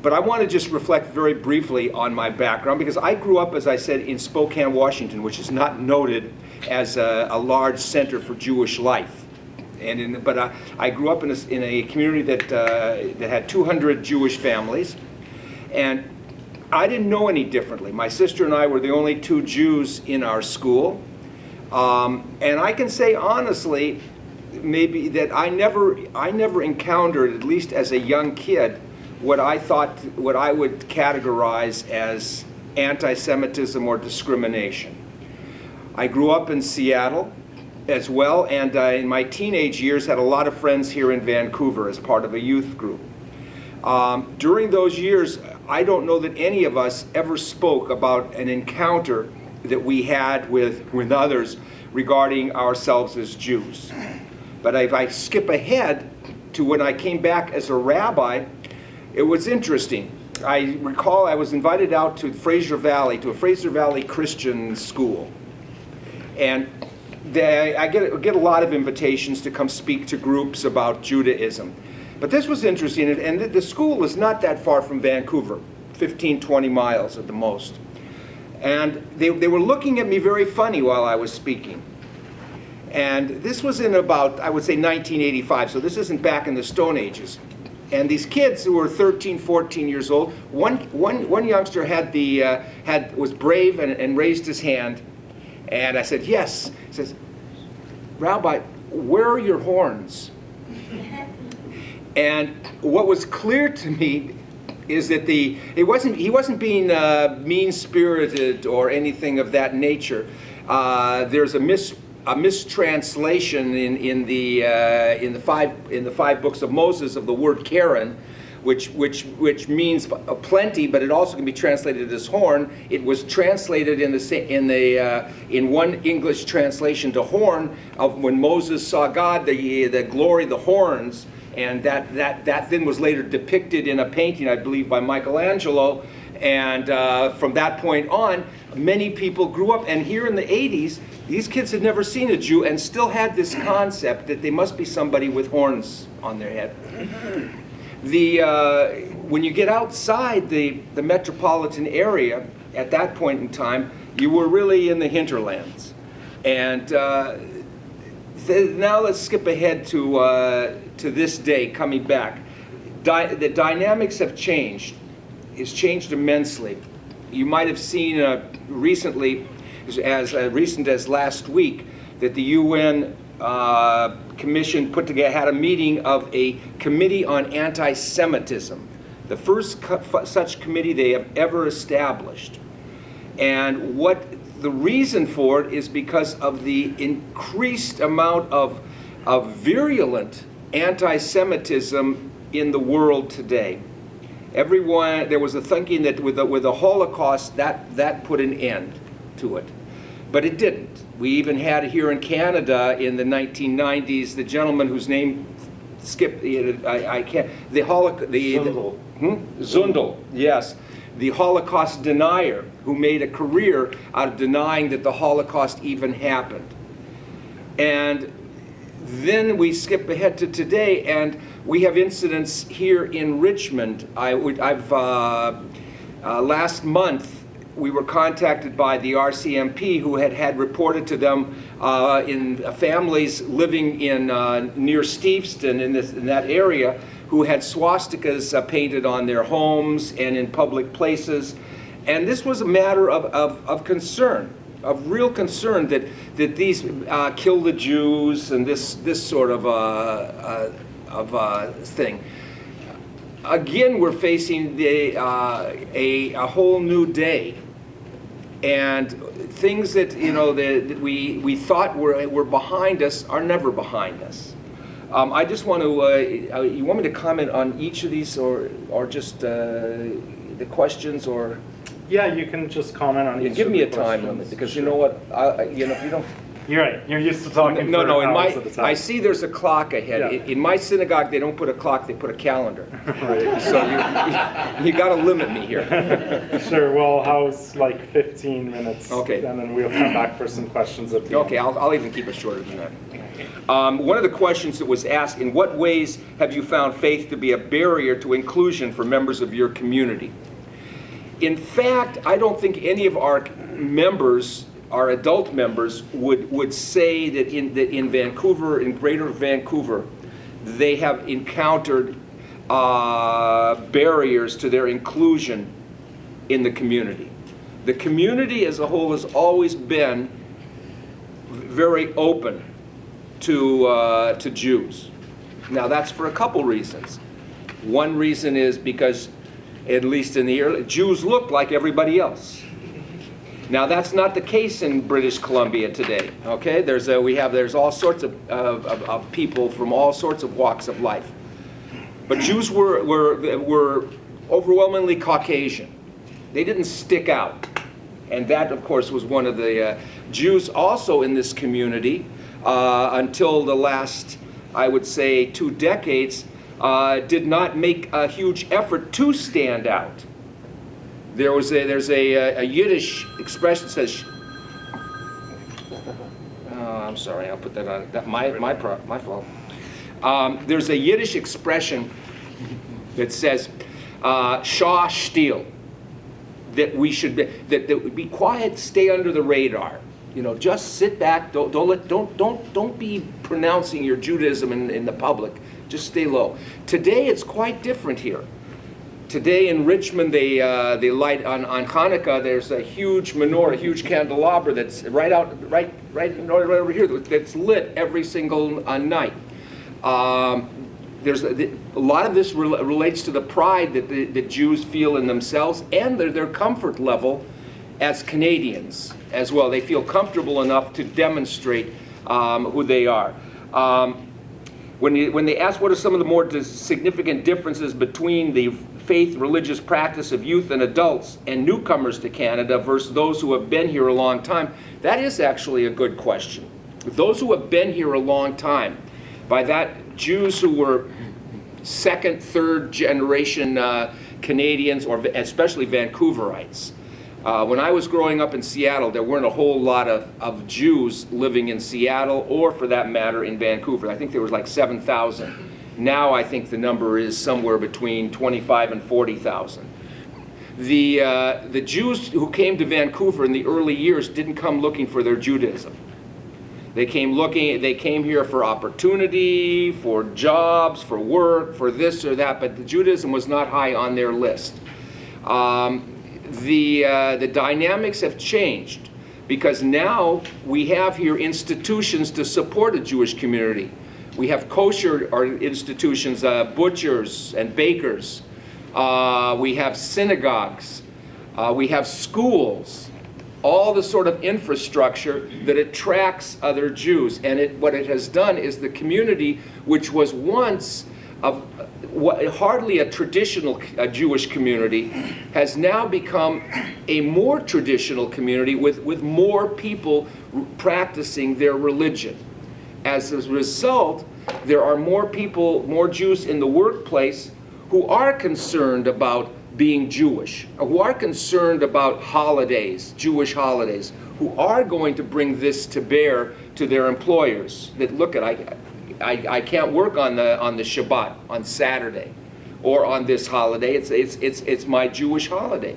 But I want to just reflect very briefly on my background, because I grew up, as I said, in Spokane, Washington, which is not noted as a large center for Jewish life. But I grew up in a community that had 200 Jewish families, and I didn't know any differently. My sister and I were the only 2 Jews in our school, and I can say honestly, maybe that I never encountered, at least as a young kid, what I would categorize as anti-Semitism or discrimination. I grew up in Seattle as well, and in my teenage years had a lot of friends here in Vancouver as part of a youth group. During those years, I don't know that any of us ever spoke about an encounter that we had with others regarding ourselves as Jews. But if I skip ahead to when I came back as a rabbi, it was interesting. I recall I was invited out to Fraser Valley, to a Fraser Valley Christian school. And I get a lot of invitations to come speak to groups about Judaism. But this was interesting, and the school is not that far from Vancouver, 15, 20 miles at the most. And they were looking at me very funny while I was speaking. And this was in about, I would say, 1985, so this isn't back in the Stone Ages. And these kids who were 13, 14 years old, one youngster was brave and raised his hand. And I said, yes. He says, Rabbi, where are your horns? And what was clear to me is that he wasn't being mean-spirited or anything of that nature. There's a mistranslation in the five books of Moses of the word Karen, which means plenty, but it also can be translated as horn. It was translated in one English translation to horn of when Moses saw God, the glory, the horns, and that then was later depicted in a painting, I believe, by Michelangelo. And from that point on, many people grew up. And here in the 80s, these kids had never seen a Jew and still had this concept that they must be somebody with horns on their head. When you get outside the metropolitan area, at that point in time, you were really in the hinterlands. And now let's skip ahead to this day, coming back. The dynamics have changed. It's changed immensely. You might have seen recently, as recent as last week, that the UN Commission had a meeting of a committee on anti-Semitism, the first such committee they have ever established. And what the reason for it is because of the increased amount of virulent anti-Semitism in the world today. There was a thinking that with the Holocaust, that put an end to it. But it didn't. We even had here in Canada in the 1990s the gentleman whose name skipped. I can't. Zundel. Zundel. Yes, the Holocaust denier who made a career out of denying that the Holocaust even happened. And then we skip ahead to today, and we have incidents here in Richmond. Last month, we were contacted by the RCMP, who had reported to them in families living near Steveston in that area, who had swastikas painted on their homes and in public places. And this was a matter of concern, of real concern, that these kill the Jews and this sort of thing. Again, we're facing a whole new day, and things that that we thought were behind us are never behind us. I just want to. You want me to comment on each of these, or just the questions, or? Yeah, you can just comment on each. Give me a time limit, because you know what, if you don't. You're right. You're used to talking No, for no. In hours at a time. I see there's a clock ahead. Yeah. In my synagogue, they don't put a clock; they put a calendar. Right. So you got to limit me here. Sure. Well, how's like 15 minutes? Okay. And then we'll come back for some questions at the Okay, end. I'll even keep it shorter than that. One of the questions that was asked: in what ways have you found faith to be a barrier to inclusion for members of your community? In fact, I don't think any of our members, our adult members, would say that in Vancouver, in Greater Vancouver, they have encountered barriers to their inclusion in the community. The community as a whole has always been very open to Jews. Now that's for a couple reasons. One reason is because, at least in the early, Jews looked like everybody else. Now that's not the case in British Columbia today. Okay, there's all sorts of people from all sorts of walks of life, but Jews were overwhelmingly Caucasian. They didn't stick out, and that of course was one of the Jews also in this community until the last, I would say, 2 decades. Did not make a huge effort to stand out. There's a Yiddish expression that says, I'm sorry, I'll put that on, my fault. There's a Yiddish expression that says, Shaw Steal, that we should be, that be quiet, stay under the radar. You know, just sit back, don't be pronouncing your Judaism in the public. Just stay low. Today it's quite different here. Today in Richmond, they light on Hanukkah. There's a huge menorah, a huge candelabra that's right over here that's lit every single night. There's a lot of this relates to the pride that the Jews feel in themselves and their comfort level as Canadians as well. They feel comfortable enough to demonstrate who they are. When they ask what are some of the more significant differences between the faith religious practice of youth and adults and newcomers to Canada versus those who have been here a long time, that is actually a good question. Those who have been here a long time, by that Jews who were second, third generation Canadians, or especially Vancouverites. When I was growing up in Seattle, there weren't a whole lot of Jews living in Seattle, or for that matter in Vancouver. I think there was like 7,000. Now I think the number is somewhere between 25 and 40,000. The Jews who came to Vancouver in the early years didn't come looking for their Judaism. They came here for opportunity, for jobs, for work, for this or that, but the Judaism was not high on their list. The dynamics have changed because now we have here institutions to support a Jewish community. We have kosher institutions, butchers and bakers. We have synagogues. We have schools. All the sort of infrastructure that attracts other Jews. And what it has done is the community, which was once hardly a traditional Jewish community, has now become a more traditional community with more people practicing their religion. As a result, there are more people, more Jews in the workplace who are concerned about being Jewish, who are concerned about holidays, Jewish holidays, who are going to bring this to bear to their employers. That look at, I can't work on the Shabbat on Saturday, or on this holiday. It's my Jewish holiday,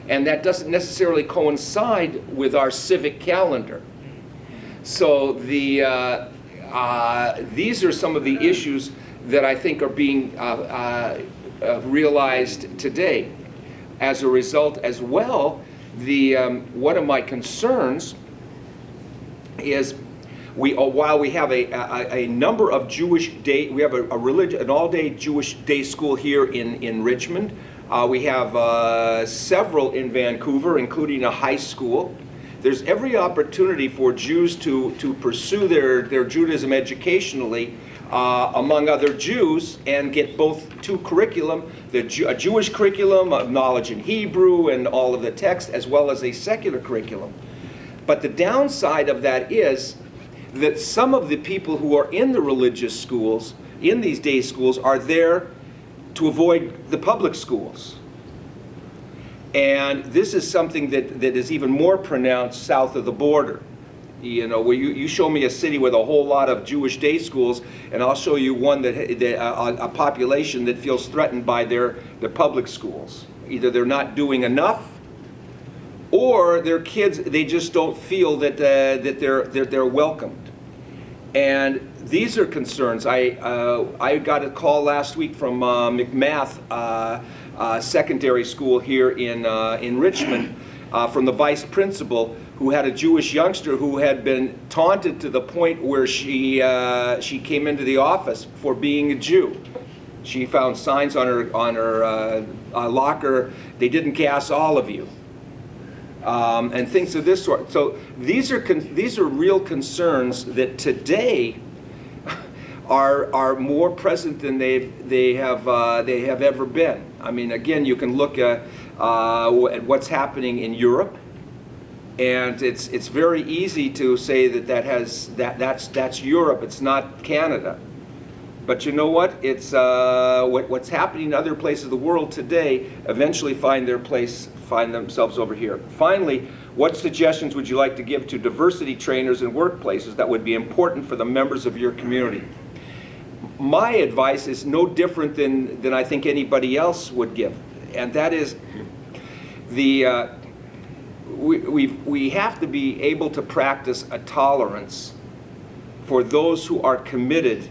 and that doesn't necessarily coincide with our civic calendar. So these are some of the issues that I think are being realized today. As a result, as well, one of my concerns is while we have a number of Jewish day, we have an all-day Jewish day school here in Richmond. We have several in Vancouver, including a high school. There's every opportunity for Jews to pursue their Judaism educationally among other Jews and get both two curriculum, a Jewish curriculum of knowledge in Hebrew and all of the text, as well as a secular curriculum. But the downside of that is that some of the people who are in the religious schools, in these day schools, are there to avoid the public schools. And this is something that is even more pronounced south of the border. You know, where you show me a city with a whole lot of Jewish day schools, and I'll show you one a population that feels threatened by their public schools. Either they're not doing enough, or their kids, they just don't feel that they're welcomed. And these are concerns. I got a call last week from McMath Secondary School here in Richmond from the vice principal, who had a Jewish youngster who had been taunted to the point where she came into the office for being a Jew. She found signs on her locker, "They didn't gas all of you," and things of this sort. So these are real concerns that today are more present than they have ever been. I mean, again, you can look at what's happening in Europe. And it's very easy to say that's Europe. It's not Canada. But you know what? It's what's happening in other places of the world today eventually find themselves over here. Finally, what suggestions would you like to give to diversity trainers in workplaces that would be important for the members of your community? My advice is no different than I think anybody else would give, and that is we have to be able to practice a tolerance for those who are committed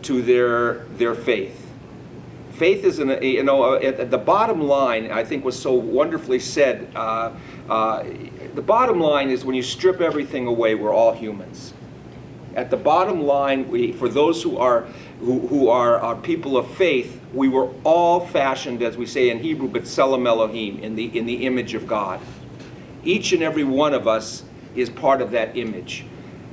to their faith. Faith is, at the bottom line, I think was so wonderfully said, the bottom line is when you strip everything away, we're all humans. At the bottom line, for those who are people of faith, we were all fashioned, as we say in Hebrew, b'tselem Elohim, in the image of God. Each and every one of us is part of that image.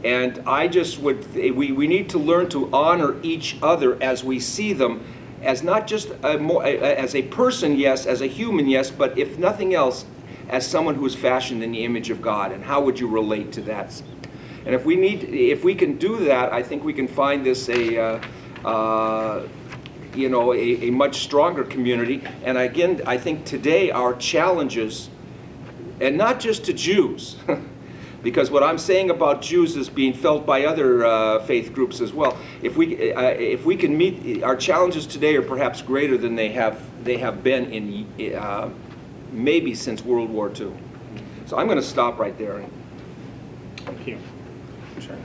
And I just we need to learn to honor each other as we see them, as not just as a person, yes, as a human, yes, but if nothing else, as someone who is fashioned in the image of God. And how would you relate to that? And if we can do that, I think we can find this a much stronger community. And again, I think today our challenges, and not just to Jews, because what I'm saying about Jews is being felt by other faith groups as well. If we can meet, our challenges today are perhaps greater than they have been in maybe since World War II. So I'm going to stop right there. Thank you. Sure.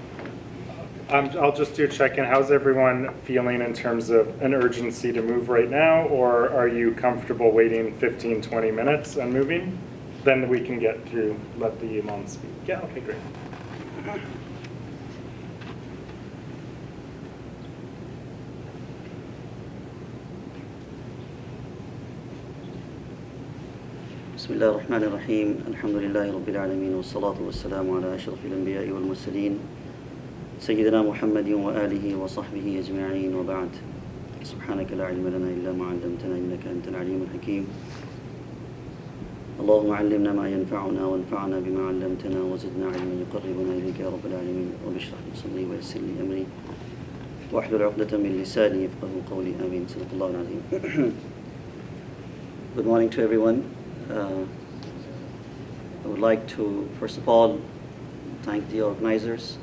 I'll just do a check-in. How's everyone feeling in terms of an urgency to move right now, or are you comfortable waiting 15, 20 minutes and moving? Then we can get through, let the imam speak. Yeah, okay, great. بسم الله الرحمن الرحيم الحمد لله رب العالمين والصلاة والسلام على أشرف الأنبياء والمرسلين سيدنا محمد وآله وصحبه أجمعين وبعد سبحانك لا علم لنا إلا ما علمتنا إنك أنت العليم الحكيم اللهم علمنا ما ينفعنا وانفعنا بما علمتنا وزدنا علما يقربنا إليك يا رب العالمين رب اشرح لي صدري ويسر لي أمري واحلل عقدة من لساني يفقهوا قولي آمين صدق الله العظيم. Good morning to everyone. I would like to first of all thank the organizers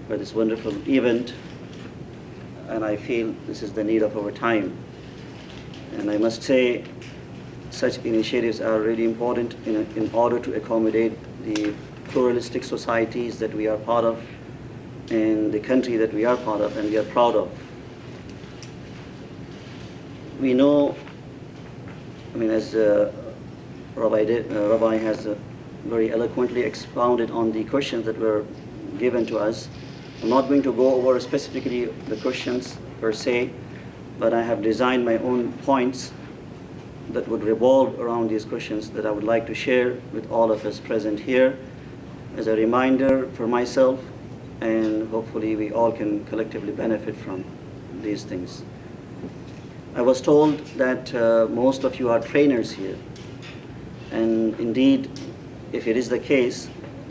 for this wonderful event, and I feel this is the need of our time. And I must say such initiatives are really important in order to accommodate the pluralistic societies that we are part of and the country that we are part of and we are proud of. We know, as Rabbi has very eloquently expounded on the questions that were given to us. I'm not going to go over specifically the questions per se, but I have designed my own points that would revolve around these questions that I would like to share with all of us present here as a reminder for myself, and hopefully we all can collectively benefit from these things. I was told that most of you are trainers here, and indeed, if it is the case,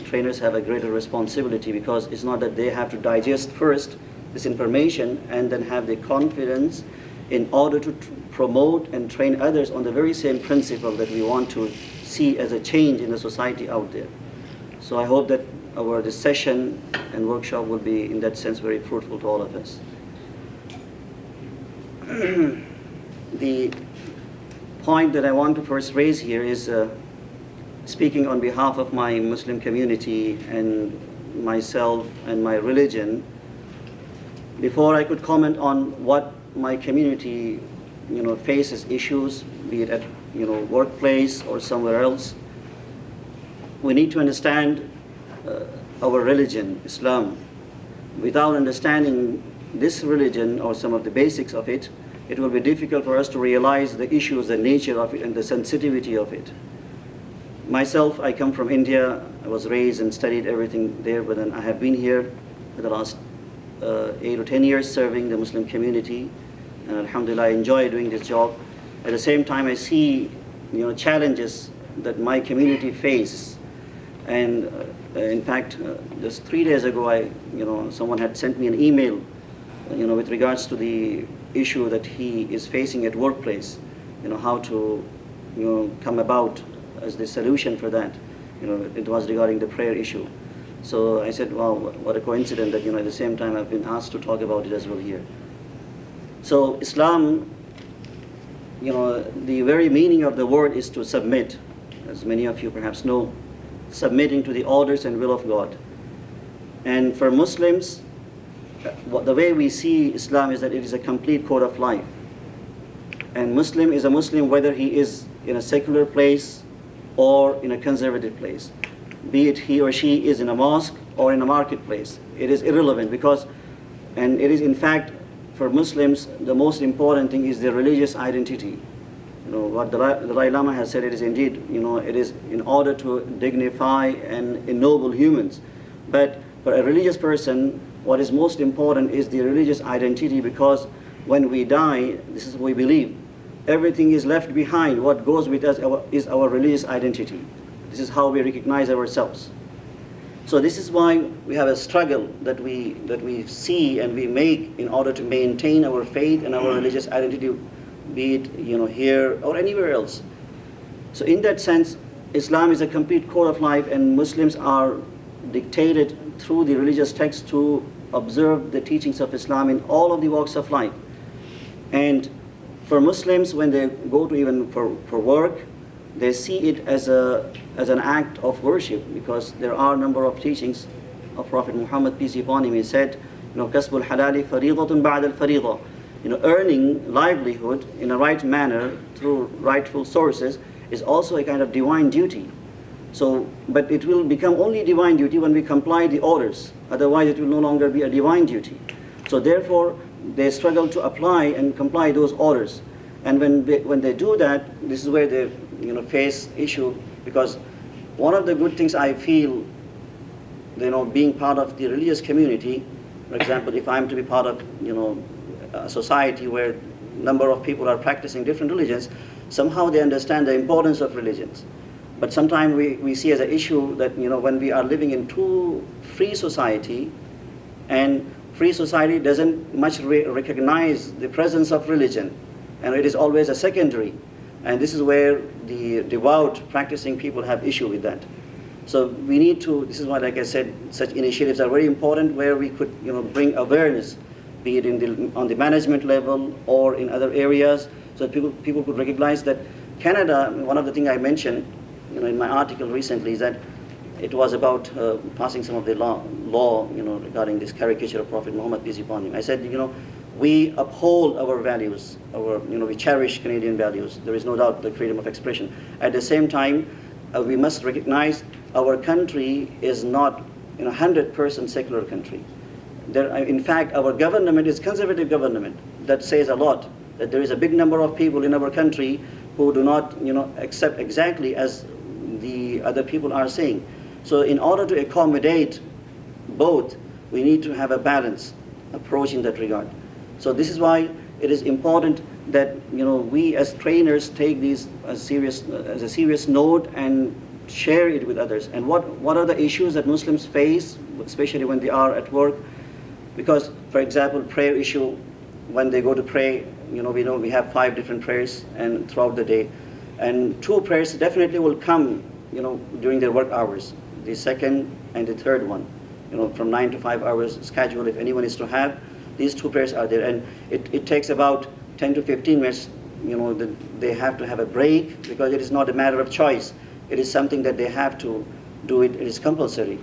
trainers have a greater responsibility, because it's not that they have to digest first this information and then have the confidence in order to promote and train others on the very same principle that we want to see as a change in the society out there. So I hope that this session and workshop will be, in that sense, very fruitful to all of us. The point that I want to first raise here is speaking on behalf of my Muslim community and myself and my religion. Before I could comment on what my community, faces issues, be it at, workplace or somewhere else, we need to understand our religion, Islam. Without understanding this religion or some of the basics of it, it will be difficult for us to realize the issues, the nature of it, and the sensitivity of it. Myself, I come from India. I was raised and studied everything there, but then I have been here for the last 8 or 10 years serving the Muslim community. And alhamdulillah, I enjoy doing this job. At the same time, I see challenges that my community faces. And in fact, just 3 days ago, someone had sent me an email, with regards to the issue that he is facing at workplace, how to, come about as the solution for that. It was regarding the prayer issue. So I said, wow, what a coincidence that, at the same time I've been asked to talk about it as well here. So Islam, the very meaning of the word is to submit, as many of you perhaps know, submitting to the orders and will of God. And for Muslims, the way we see Islam is that it is a complete code of life. And Muslim is a Muslim whether he is in a secular place or in a conservative place. Be it he or she is in a mosque or in a marketplace. It is irrelevant, because, and it is in fact, for Muslims, the most important thing is their religious identity. What the Dalai Lama has said, it is indeed, it is in order to dignify and ennoble humans. But for a religious person, what is most important is the religious identity, because when we die, this is what we believe, everything is left behind. What goes with us is our religious identity. This is how we recognize ourselves. So this is why we have a struggle that we see and we make in order to maintain our faith and our religious identity, be it here or anywhere else. So in that sense, Islam is a complete code of life, and Muslims are dictated through the religious text to observe the teachings of Islam in all of the walks of life. And for Muslims, when they go to even for work, they see it as an act of worship, because there are a number of teachings of Prophet Muhammad, peace be upon him. He said, kasbul halali faridatun ba'da al-farida. Earning livelihood in a right manner through rightful sources is also a kind of divine duty. So, but it will become only divine duty when we comply the orders. Otherwise, it will no longer be a divine duty. So therefore, they struggle to apply and comply those orders. And when they do that, this is where they face issue, because one of the good things I feel, being part of the religious community, for example, if I'm to be part of a society where a number of people are practicing different religions, somehow they understand the importance of religions. But sometimes we see as an issue that when we are living in too free society, and free society doesn't much recognize the presence of religion, and it is always a secondary. And this is where the devout practicing people have issue with that. So we need to, this is why, like I said, such initiatives are very important, where we could bring awareness, be it on the management level or in other areas, so that people could recognize that Canada, one of the things I mentioned in my article recently, is that it was about passing some of the law regarding this caricature of Prophet Muhammad, peace be upon him. I said, we uphold our values, we cherish Canadian values. There is no doubt the freedom of expression. At the same time, we must recognize our country is not 100% secular country. In fact, our government is conservative government. That says a lot, that there is a big number of people in our country who do not accept exactly as the other people are saying. So in order to accommodate both, we need to have a balanced approach in that regard. So this is why it is important that we as trainers take these as a serious note and share it with others. And what are the issues that Muslims face, especially when they are at work? Because, for example, prayer issue, when they go to pray, we know we have 5 different prayers and throughout the day. And 2 prayers definitely will come, during their work hours. The second and the third one, from 9 to 5 hours schedule, if anyone is to have, these 2 prayers are there. And it takes about 10 to 15 minutes, they have to have a break, because it is not a matter of choice. It is something that they have to do it is compulsory.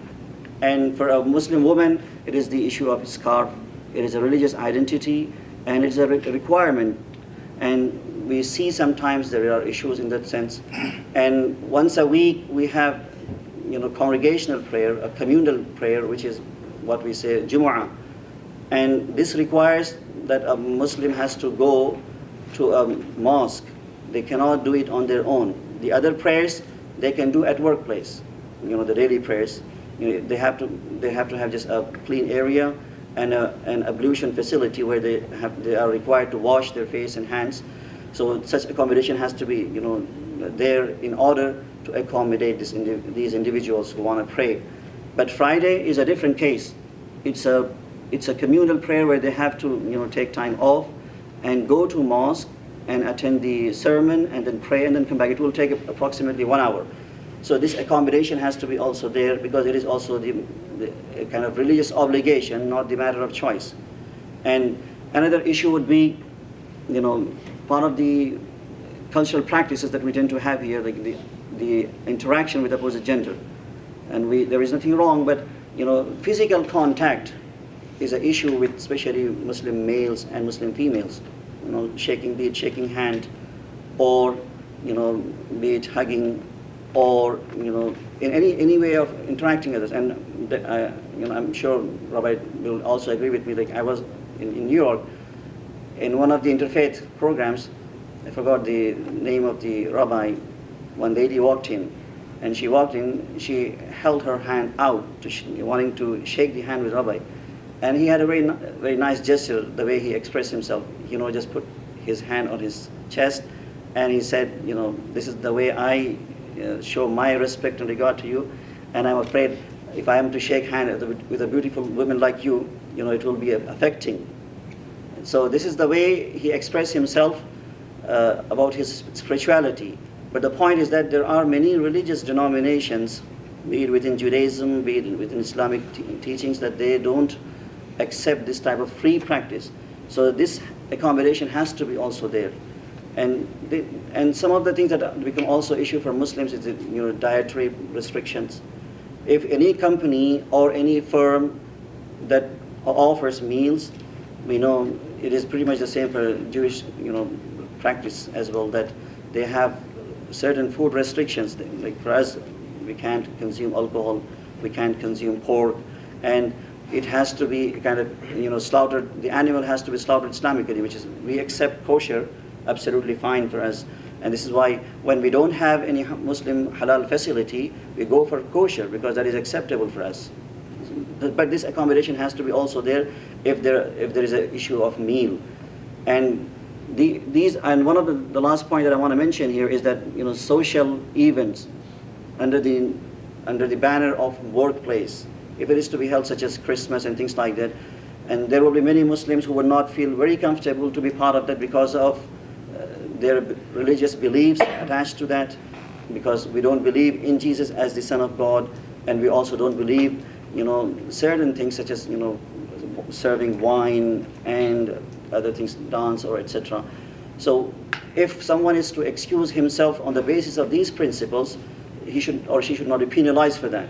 And for a Muslim woman, it is the issue of scarf. It is a religious identity, and it's a requirement. And we see sometimes there are issues in that sense. And once a week, we have, congregational prayer, a communal prayer, which is what we say Jumu'ah. And this requires that a Muslim has to go to a mosque. They cannot do it on their own. The other prayers they can do at workplace. The daily prayers. They have to have just a clean area and an ablution facility where they are required to wash their face and hands. So such accommodation has to be there in order to accommodate these individuals who want to pray. But Friday is a different case. It's a communal prayer where they have to take time off and go to mosque and attend the sermon and then pray and then come back. It will take approximately 1 hour. So this accommodation has to be also there, because it is also the kind of religious obligation, not the matter of choice. And another issue would be, part of the cultural practices that we tend to have here, like the interaction with opposite gender. And there is nothing wrong, but physical contact is an issue with especially Muslim males and Muslim females. Be it shaking hand, or be it hugging, or in any way of interacting with others. And I'm sure Rabbi will also agree with me. Like, I was in New York in one of the interfaith programs. I forgot the name of the rabbi. One lady walked in, and she held her hand out wanting to shake the hand with Rabbi. And he had a very nice gesture, the way he expressed himself. Just put his hand on his chest, and he said, this is the way I show my respect and regard to you. And I'm afraid if I am to shake hand with a beautiful woman like you, it will be affecting. So this is the way he expressed himself about his spirituality. But the point is that there are many religious denominations, be it within Judaism, be it within Islamic teachings, that they don't accept this type of free practice. So this accommodation has to be also there. And some of the things that become also issue for Muslims is dietary restrictions. If any company or any firm that offers meals, we know it is pretty much the same for Jewish practice as well, that they have certain food restrictions. Like for us, we can't consume alcohol, we can't consume pork, and it has to be kind of slaughtered. The animal has to be slaughtered Islamically, which is, we accept kosher, absolutely fine for us. And this is why when we don't have any Muslim halal facility, we go for kosher, because that is acceptable for us. But this accommodation has to be also there if there is an issue of meal. And and one of the last point that I want to mention here is that social events under the banner of workplace, if it is to be held, such as Christmas and things like that, and there will be many Muslims who will not feel very comfortable to be part of that because of their religious beliefs attached to that, because we don't believe in Jesus as the Son of God, and we also don't believe certain things such as serving wine and other things, dance or etc. So if someone is to excuse himself on the basis of these principles, he should or she should not be penalized for that.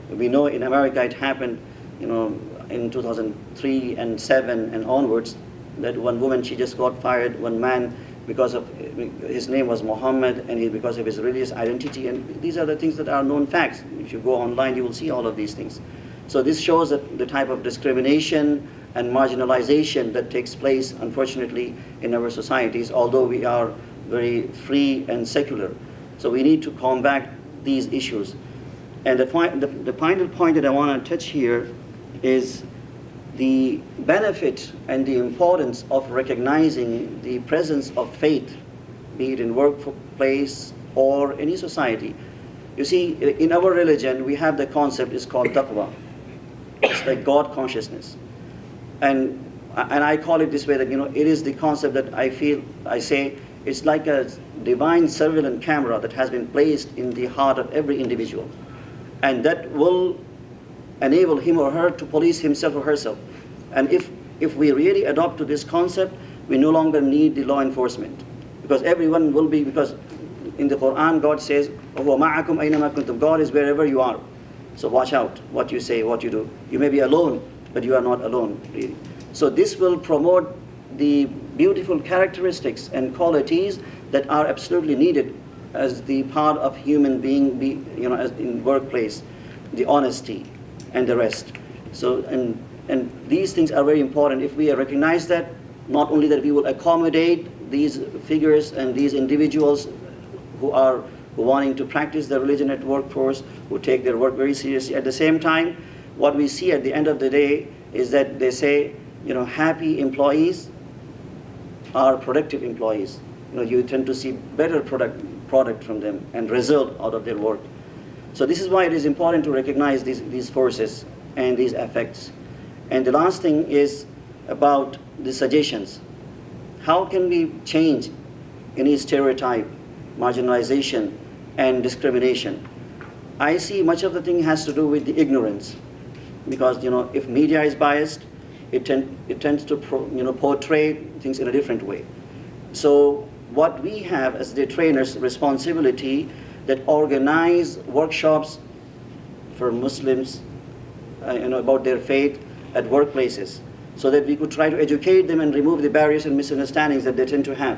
We know in America it happened, in 2003 and 2007 and onwards, that one woman, she just got fired, one man, because of his name was Muhammad, and because of his religious identity. And these are the things that are known facts. If you go online, you will see all of these things. So this shows that the type of discrimination and marginalization that takes place, unfortunately, in our societies, although we are very free and secular. So we need to combat these issues. And the final point that I want to touch here is the benefit and the importance of recognizing the presence of faith, be it in workplace or any society. You see, in our religion, we have the concept is called taqwa. It's like God consciousness. And I call it this way, that it is the concept that I say it's like a divine surveillance camera that has been placed in the heart of every individual, and that will enable him or her to police himself or herself. And if we really adopt to this concept, we no longer need the law enforcement, because everyone will be, because in the Quran God says, "Huwa ma'akum aynama kuntum." God is wherever you are. So watch out what you say, what you do. You may be alone, but you are not alone, really. So this will promote the beautiful characteristics and qualities that are absolutely needed as the part of human being, as in workplace, the honesty and the rest. So, and these things are very important. If we recognize that, not only that we will accommodate these figures and these individuals who are wanting to practice their religion at workforce, who take their work very seriously. At the same time, what we see at the end of the day is that they say, happy employees are productive employees. You tend to see better product from them and result out of their work. So this is why it is important to recognize these forces and these effects. And the last thing is about the suggestions. How can we change any stereotype, marginalization, and discrimination? I see much of the thing has to do with the ignorance, because if media is biased, it tends to portray things in a different way. So what we have as the trainers' responsibility, that organize workshops for Muslims about their faith at workplaces, so that we could try to educate them and remove the barriers and misunderstandings that they tend to have.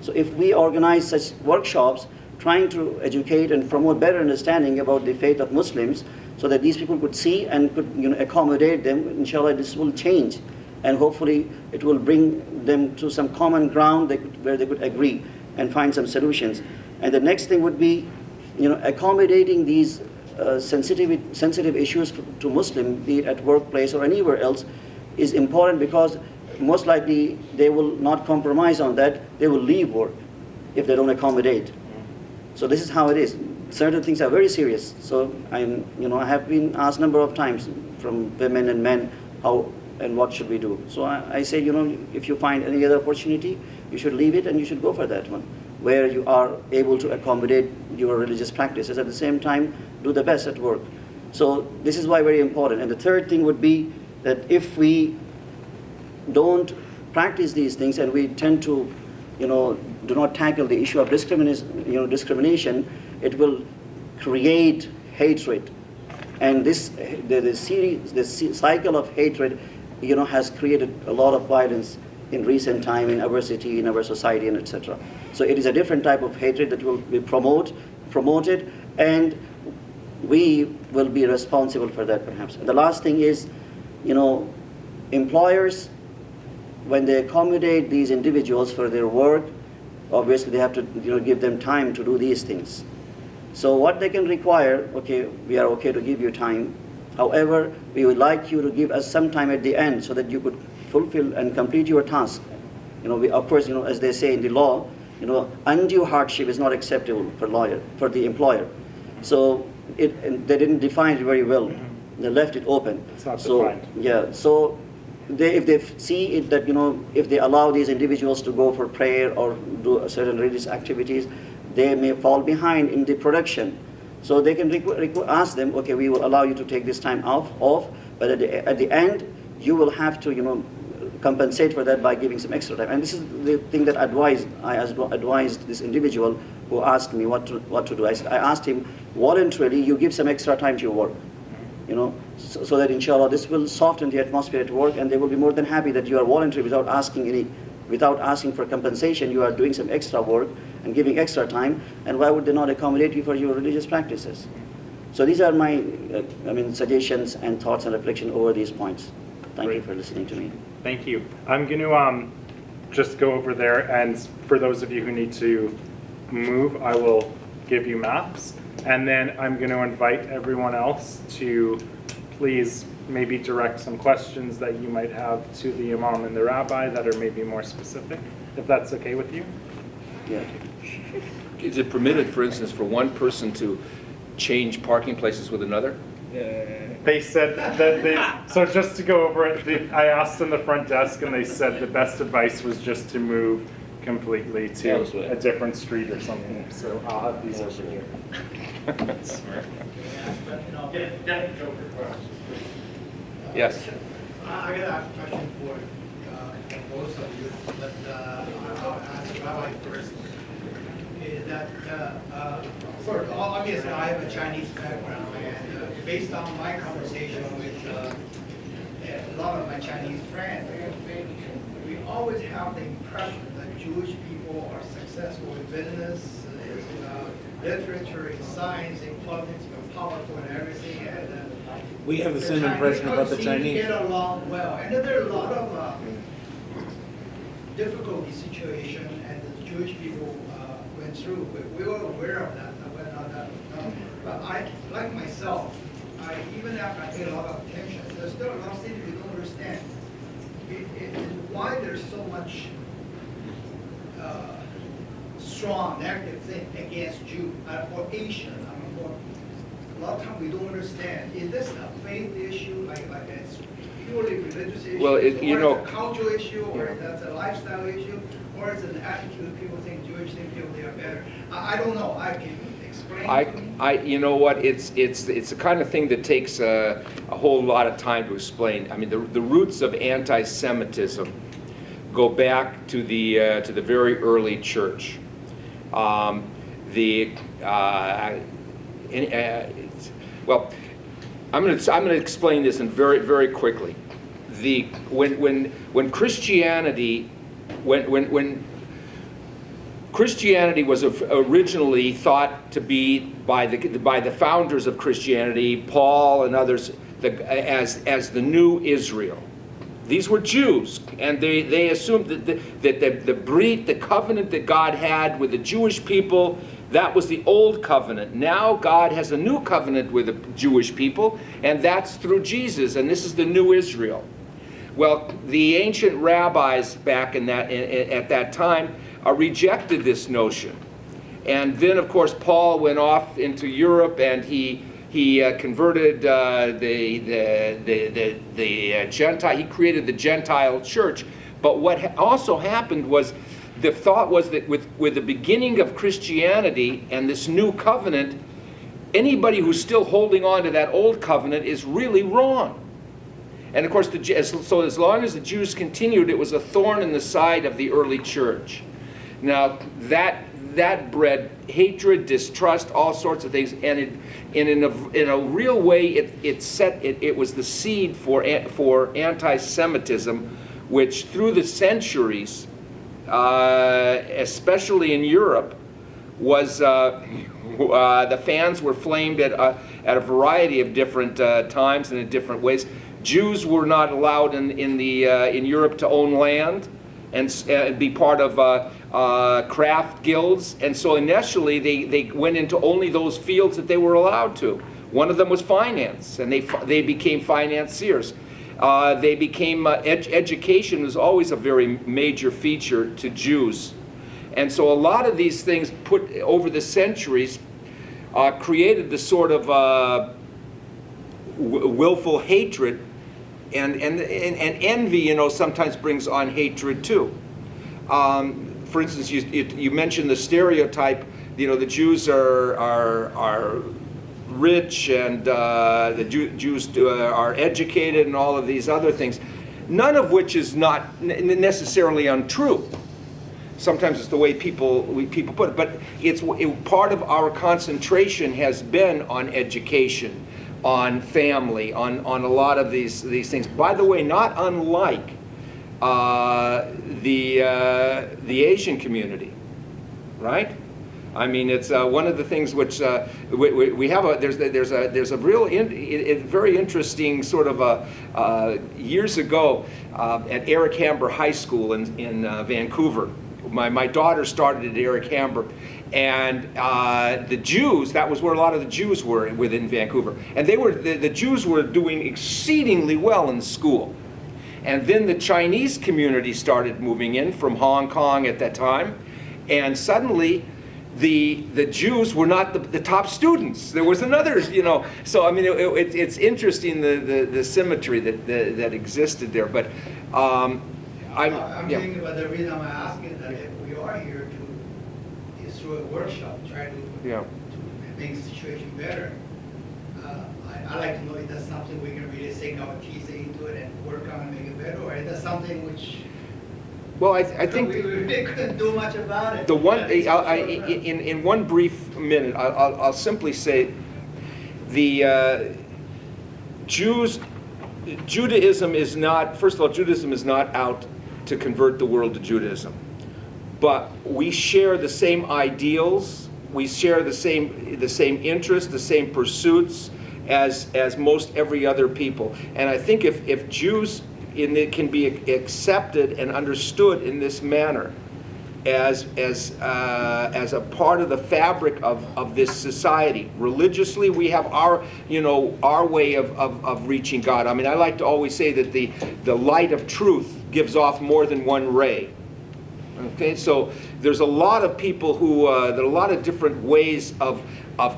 So if we organize such workshops trying to educate and promote better understanding about the faith of Muslims, so that these people could see and could accommodate them, inshallah this will change, and hopefully it will bring them to some common ground where they could agree and find some solutions. And the next thing would be accommodating these sensitive issues to Muslim, be it at workplace or anywhere else, is important, because most likely they will not compromise on that. They will leave work if they don't accommodate. So this is how it is. Certain things are very serious. So I have been asked a number of times from women and men, how and what should we do. So I say, if you find any other opportunity, you should leave it and you should go for that one, where you are able to accommodate your religious practices, at the same time do the best at work. So this is why very important. And the third thing would be that if we don't practice these things and we tend to do not tackle the issue of discrimination, it will create hatred. And the cycle of hatred has created a lot of violence in recent time in our city, in our society, and etc. So it is a different type of hatred that will be promoted, and we will be responsible for that, perhaps. And the last thing is, employers, when they accommodate these individuals for their work, obviously they have to give them time to do these things. So what they can require, okay, we are okay to give you time. However, we would like you to give us some time at the end so that you could fulfill and complete your task. Of course, as they say in the law, undue hardship is not acceptable for the employer. So they didn't define it very well. They left it open. It's not defined. Yeah. So if they see it that if they allow these individuals to go for prayer or do certain religious activities, they may fall behind in the production. So they can ask them, okay, we will allow you to take this time off, but at the end you will have to compensate for that by giving some extra time. And this is the thing that I advised this individual who asked me what to do. I asked him, voluntarily you give some extra time to your work, so that inshallah this will soften the atmosphere at work, and they will be more than happy that you are voluntary without asking for compensation. You are doing some extra work and giving extra time, and why would they not accommodate you for your religious practices? So these are my suggestions and thoughts and reflection over these points. Thank you for listening to me. Thank you. I'm going to just go over there, and for those of you who need to move, I will give you maps, and then I'm going to invite everyone else to please maybe direct some questions that you might have to the imam and the rabbi that are maybe more specific, if that's okay with you. Yeah. Is it permitted, for instance, for one person to change parking places with another? They said that they, so just to go over it, I asked in the front desk and they said the best advice was just to move completely to a different street or something. So I'll have these over here. Yes. I got a question for both of you, but I'll ask Rabbi first. Is that, first, obviously I have a Chinese background, and based on my conversation with a lot of my Chinese friends, we always have the impression that Jewish people are successful in business, in literature, in science, in politics, they're powerful and everything. And We have the same impression about the Chinese. Get along well, and then there are a lot of difficulty situation, and the Jewish people went through. We were aware of that. But I, like myself, even after I paid a lot of attention, there's still a lot of things we don't understand. Why there's so much strong negative thing against Jew for Asian. A lot of times we don't understand. Is this a faith issue, like it's purely religious issue, Well, or you know, it's a cultural issue, or that's a lifestyle issue, or it's an attitude? People think Jewish think people they are better. I don't know. I can explain. You know what? It's the kind of thing that takes a whole lot of time to explain. I mean, the roots of anti-Semitism go back to the very early church. Well, I'm going to explain this in very quickly. When Christianity when Christianity was originally thought to be by the founders of Christianity, Paul and others, as the new Israel. These were Jews, and they assumed that the covenant that God had with the Jewish people, that was the old covenant. Now God has a new covenant with the Jewish people, and that's through Jesus, and this is the new Israel. Well, the ancient rabbis back at that time rejected this notion. And then, of course, Paul went off into Europe, and he converted the Gentile. He created the Gentile church. But what also happened was, the thought was that with the beginning of Christianity and this new covenant, anybody who's still holding on to that old covenant is really wrong. And of course, so as long as the Jews continued, it was a thorn in the side of the early church. Now that bred hatred, distrust, all sorts of things, and in a real way, it was the seed for anti-Semitism, which through the centuries, especially in Europe, was the fans were flamed at a variety of different times and in different ways. Jews were not allowed in Europe to own land and be part of craft guilds, and so initially they went into only those fields that they were allowed to. One of them was finance, and they became financiers. They became education was always a very major feature to Jews, and so a lot of these things put over the centuries created the sort of willful hatred. And envy, sometimes brings on hatred too. For instance, you mentioned the stereotype. The Jews are rich, and the Jews are educated, and all of these other things. None of which is not necessarily untrue. Sometimes it's the way people put it, but part of our concentration has been on education, on family, on a lot of these things. By the way, not unlike the Asian community, right? I mean, it's one of the things which we have. There's a real very interesting sort of years ago at Eric Hamber High School in Vancouver. My daughter started at Eric Hamber. And the Jews, that was where a lot of the Jews were within Vancouver. And the Jews were doing exceedingly well in school. And then the Chinese community started moving in from Hong Kong at that time. And suddenly the Jews were not the top students. There was another, so I mean, it's interesting the symmetry that existed there. But I'm yeah. thinking about the reason I'm asking that if we are here is through a workshop, try to make the situation better. I like to know if that's something we can really sink our teeth into it and work on and make it better, or is that something which Well, I think we really couldn't do much about it. the one in one brief minute, I'll simply say the Judaism is not. First of all, Judaism is not out to convert the world to Judaism, but we share the same ideals. We share the same interests, the same pursuits as most every other people. And I think if Jews can be accepted and understood in this manner as a part of the fabric of this society. Religiously, we have our way of reaching God. I mean, I like to always say that the light of truth gives off more than one ray. Okay, so there's a lot of people there are a lot of different ways of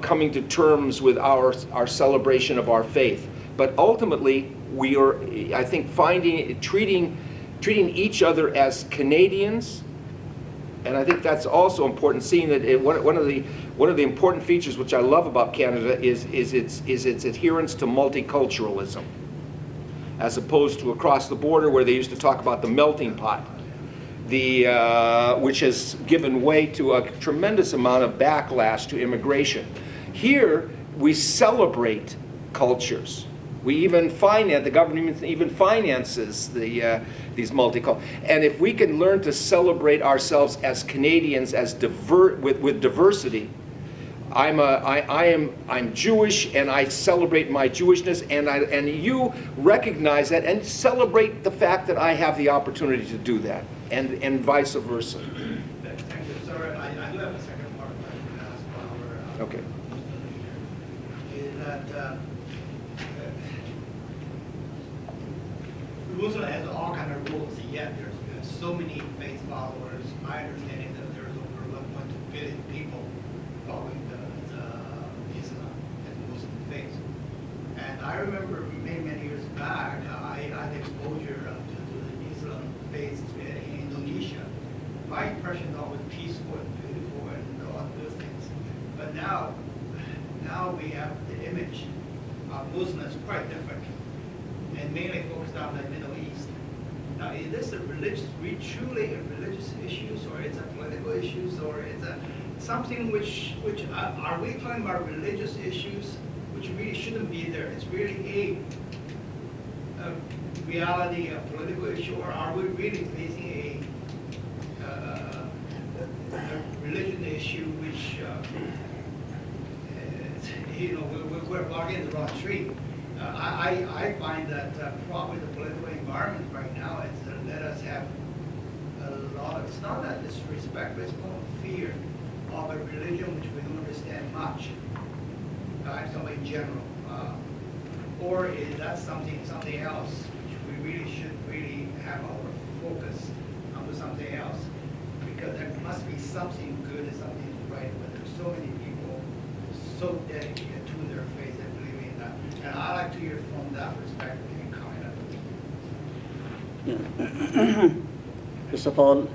coming to terms with our celebration of our faith. But ultimately, we are, I think, treating each other as Canadians, and I think that's also important. Seeing that one of the important features which I love about Canada is its adherence to multiculturalism, as opposed to across the border where they used to talk about the melting pot, which has given way to a tremendous amount of backlash to immigration. Here we celebrate cultures. We even the government even finances these multicultural. And if we can learn to celebrate ourselves as Canadians, with diversity, I'm Jewish and I celebrate my Jewishness, and you recognize that and celebrate the fact that I have the opportunity to do that, and vice versa. Thank you. Sorry, I do have a second part I'd like to ask while we're Okay. is that Jerusalem has all kind of rules, yet there's so many faith followers. I understand that there's over 1.2 billion people following the Islam and Muslim faith. And I remember many years back, I had exposure to the Islam faith in Indonesia. My impression is always peaceful and beautiful and all those things. But now we have the image of Muslims quite different, and mainly focused on the Middle East. Now, is this truly a religious issues, or it's a political issues, or it's a something which are we talking about religious issues, which really shouldn't be there? It's really a reality, a political issue, or are we really facing a religion issue which we're barking the wrong tree? I find that probably the political environment right now is let us have a lot of, it's not that disrespect, but it's more fear of a religion which we don't understand much. I'm talking in general. Or is that something else which we really should have our focus onto something else? Because there must be something good and something right, but there's so many people so dedicated to their faith and believing in that. And I like to hear from that perspective. Can you comment on it? Yeah. First of all,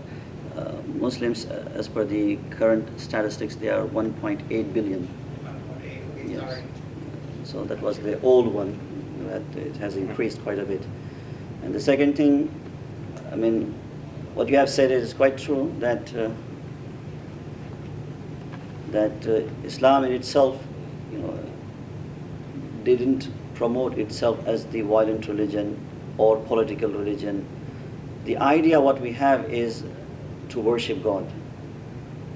Muslims, as per the current statistics, they are 1.8 billion. Okay, Yes. sorry. So that was the old one, that it has increased quite a bit. And the second thing, I mean, what you have said is quite true, that Islam in itself, didn't promote itself as the violent religion or political religion. The idea what we have is to worship God.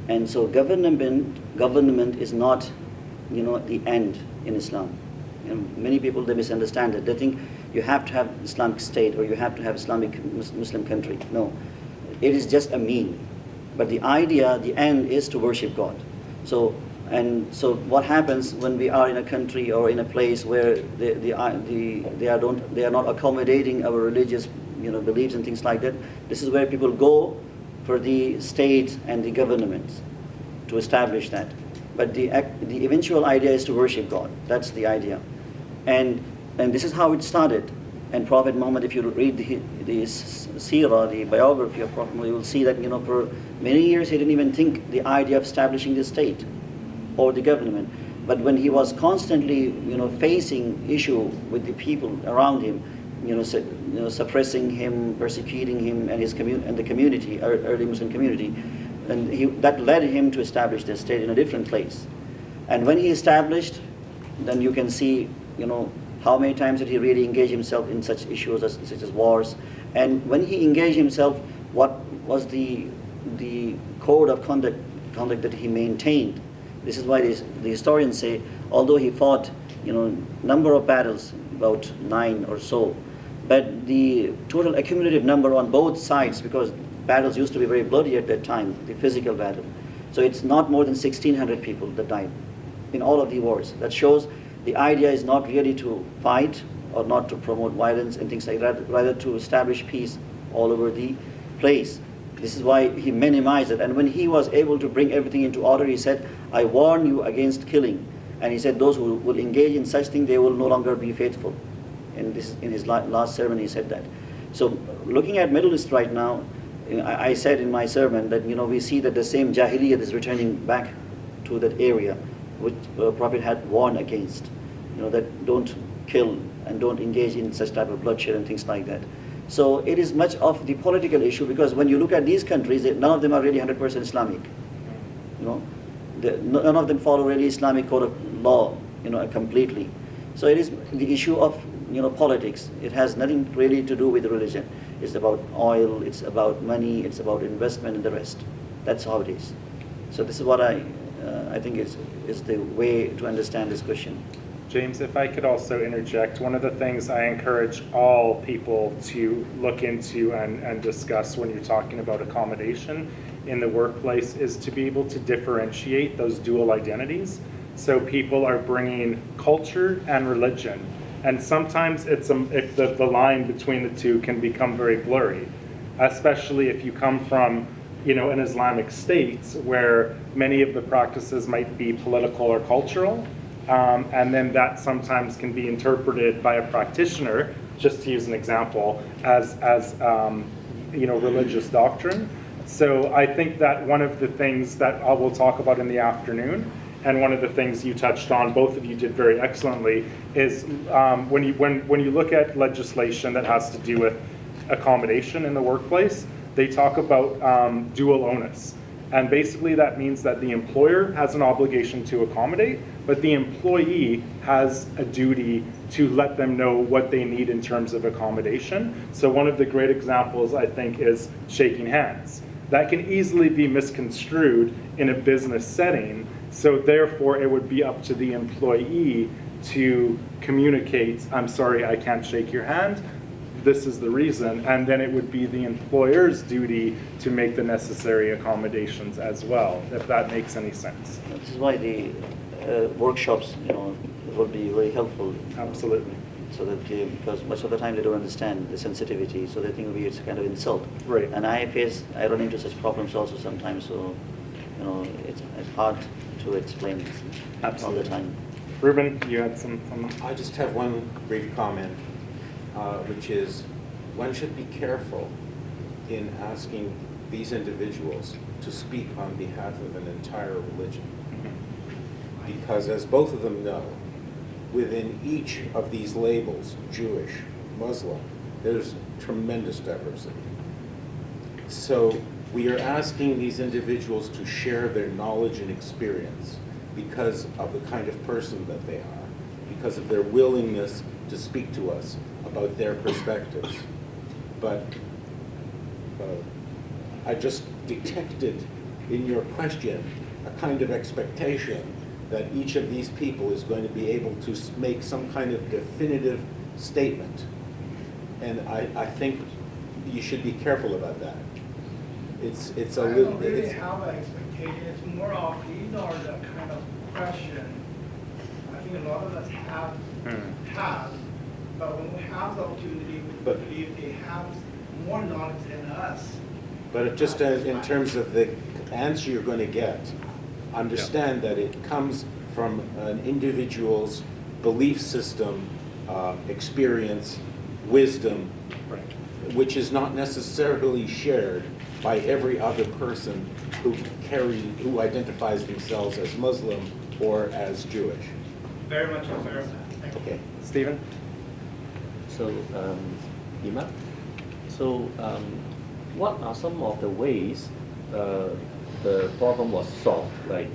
And so government is not, the end in Islam. Many people, they misunderstand it. They think you have to have Islamic State or you have to have Islamic Muslim country. No, it is just a mean. But the idea, the end is to worship God. So what happens when we are in a country or in a place where they are not accommodating our religious beliefs and things like that? This is where people go for the state and the governments. to establish that. But the eventual idea is to worship God. That's the idea. And this is how it started. And Prophet Muhammad, if you read the seerah, the biography of Prophet Muhammad, you will see that, for many years he didn't even think the idea of establishing the state or the government. But when he was constantly, facing issue with the people around him, suppressing him, persecuting him, and and the community, early Muslim community, and that led him to establish the state in a different place. And when he established, then you can see, how many times did he really engage himself in such issues such as wars? And when he engaged himself, what was the code of conduct that he maintained? This is why the historians say, although he fought, number of battles, about 9 or so, but the total accumulative number on both sides, because battles used to be very bloody at that time, the physical battle. So it's not more than 1,600 people that died in all of the wars. That shows the idea is not really to fight or not to promote violence and things like that, rather to establish peace all over the place. This is why he minimized it. And when he was able to bring everything into order, he said, I warn you against killing. And he said, those who will engage in such thing, they will no longer be faithful. And this, in his last sermon, he said that. So looking at Middle East right now, I said in my sermon that, we see that the same Jahiliyyah is returning back to that area, which Prophet had warned against. That don't kill and don't engage in such type of bloodshed and things like that. So it is much of the political issue, because when you look at these countries, none of them are really 100% Islamic. None of them follow really Islamic code of law, completely. So it is the issue of, politics. It has nothing really to do with religion. It's about oil, it's about money, it's about investment and the rest. That's how it is. So this is what I think is the way to understand this question. James, if I could also interject, one of the things I encourage all people to look into and discuss when you're talking about accommodation in the workplace is to be able to differentiate those dual identities. So people are bringing culture and religion. And sometimes if the line between the two can become very blurry, especially if you come from an Islamic state where many of the practices might be political or cultural. And then that sometimes can be interpreted by a practitioner, just to use an example, as religious doctrine. So I think that one of the things that I will talk about in the afternoon, and one of the things you touched on, both of you did very excellently, is when you look at legislation that has to do with accommodation in the workplace, they talk about dual onus. And basically that means that the employer has an obligation to accommodate, but the employee has a duty to let them know what they need in terms of accommodation. So one of the great examples, I think, is shaking hands. That can easily be misconstrued in a business setting, so therefore it would be up to the employee to communicate, I'm sorry, I can't shake your hand, this is the reason, and then it would be the employer's duty to make the necessary accommodations as well, if that makes any sense. This is why the workshops, will be very helpful. Absolutely. So that because much of the time they don't understand the sensitivity, so they think maybe it's a kind of insult. Right. And I run into such problems also sometimes. So, it's hard to explain all the time. Ruben, you had some. I just have one brief comment, which is one should be careful in asking these individuals to speak on behalf of an entire religion. Because as both of them know, within each of these labels, Jewish, Muslim, there's tremendous diversity. So we are asking these individuals to share their knowledge and experience because of the kind of person that they are, because of their willingness to speak to us about their perspectives. But I just detected in your question a kind of expectation that each of these people is going to be able to make some kind of definitive statement. And I think you should be careful about that. It's a I little don't bit. really have an expectation. It's more of these are the kind of question I think a lot of us have, but when we have the opportunity, we believe they have more knowledge than us. But just in terms of the answer you're going to get, understand that it comes from an individual's belief system, experience, wisdom, Right. which is not necessarily shared by every other person who identifies themselves as Muslim or as Jewish. Very much aware of that. Thank you. Okay. Stephen? So, Ima, so what are some of the ways the problem was solved? Like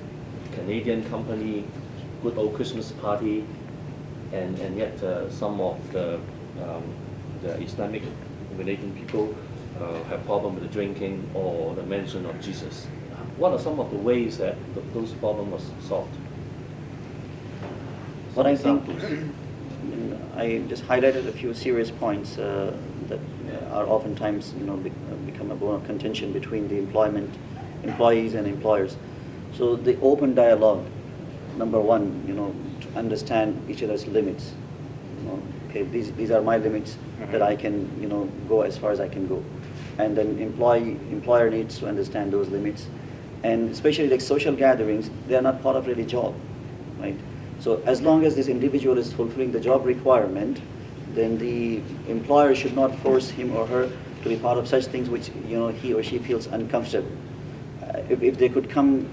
Canadian company, good old Christmas party, and yet some of the Islamic religion people have problem with the drinking or the mention of Jesus. What are some of the ways that those problems was solved? What I think, Examples. I just highlighted a few serious points that are oftentimes, become a bone of contention between the employees and employers. So the open dialogue, number one, to understand each other's limits. Okay, these are my limits that I can, go as far as I can go, and then employer needs to understand those limits, and especially like social gatherings, they are not part of really job, right? So as long as this individual is fulfilling the job requirement, then the employer should not force him or her to be part of such things which he or she feels uncomfortable. If they could come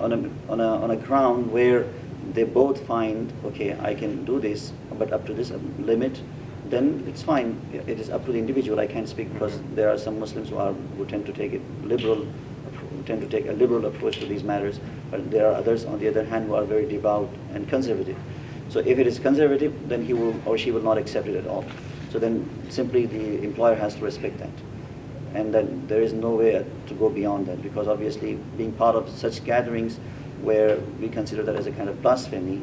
on a ground where they both find, okay, I can do this, but up to this limit, then it's fine. It is up to the individual. I can't speak because there are some Muslims who tend to take a liberal approach to these matters, but there are others, on the other hand, who are very devout and conservative. So if it is conservative, then he will or she will not accept it at all. So then simply the employer has to respect that. And then there is no way to go beyond that, because obviously being part of such gatherings where we consider that as a kind of blasphemy,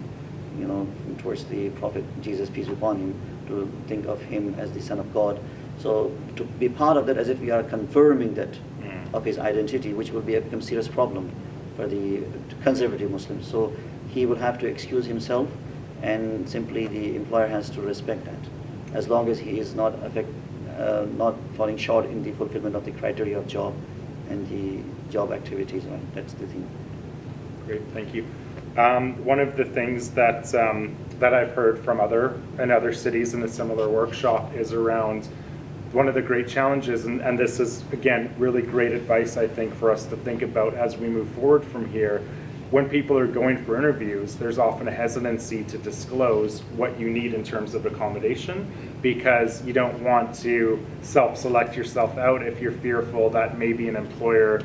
towards the Prophet Jesus, peace be upon him, to think of him as the Son of God. So to be part of that as if we are confirming that of his identity, which will become a serious problem for the conservative Muslims. So he will have to excuse himself, and simply the employer has to respect that, as long as he is not falling short in the fulfillment of the criteria of job and the job activities. Right? That's the thing. Great, thank you. One of the things that I've heard from other cities in a similar workshop is around one of the great challenges, and this is, again, really great advice, I think, for us to think about as we move forward from here. When people are going for interviews, there's often a hesitancy to disclose what you need in terms of accommodation, because you don't want to self-select yourself out if you're fearful that maybe an employer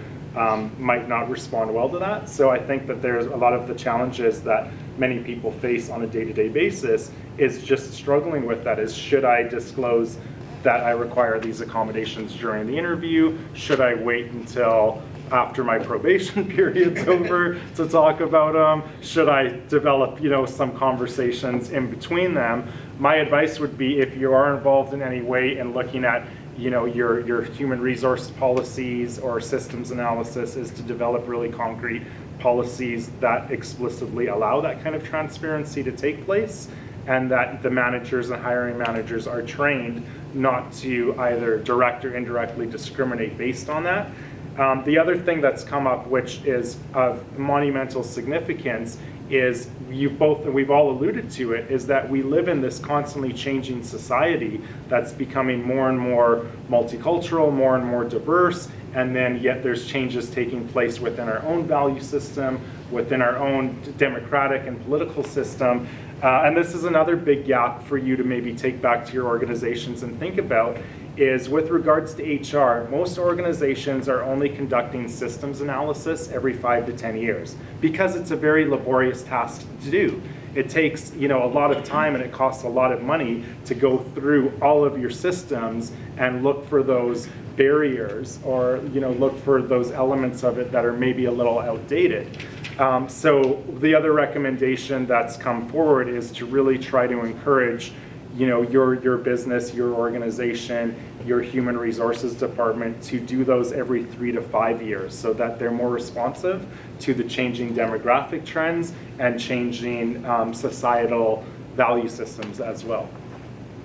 might not respond well to that. So I think that there's a lot of the challenges that many people face on a day-to-day basis is just struggling with that. Is, should I disclose that I require these accommodations during the interview? Should I wait until after my probation period's over to talk about them? Should I develop, some conversations in between them? My advice would be, if you are involved in any way in looking at your human resource policies or systems analysis, is to develop really concrete policies that explicitly allow that kind of transparency to take place, and that the managers and hiring managers are trained not to either direct or indirectly discriminate based on that. The other thing that's come up, which is of monumental significance, is we've all alluded to it, is that we live in this constantly changing society that's becoming more and more multicultural, more and more diverse, and then yet there's changes taking place within our own value system, within our own democratic and political system. And this is another big gap for you to maybe take back to your organizations and think about, is with regards to HR, most organizations are only conducting systems analysis every 5 to 10 years, because it's a very laborious task to do. It takes a lot of time, and it costs a lot of money to go through all of your systems and look for those barriers, or look for those elements of it that are maybe a little outdated. So the other recommendation that's come forward is to really try to encourage your business, your organization, your human resources department to do those every 3 to 5 years, so that they're more responsive to the changing demographic trends and changing societal value systems as well.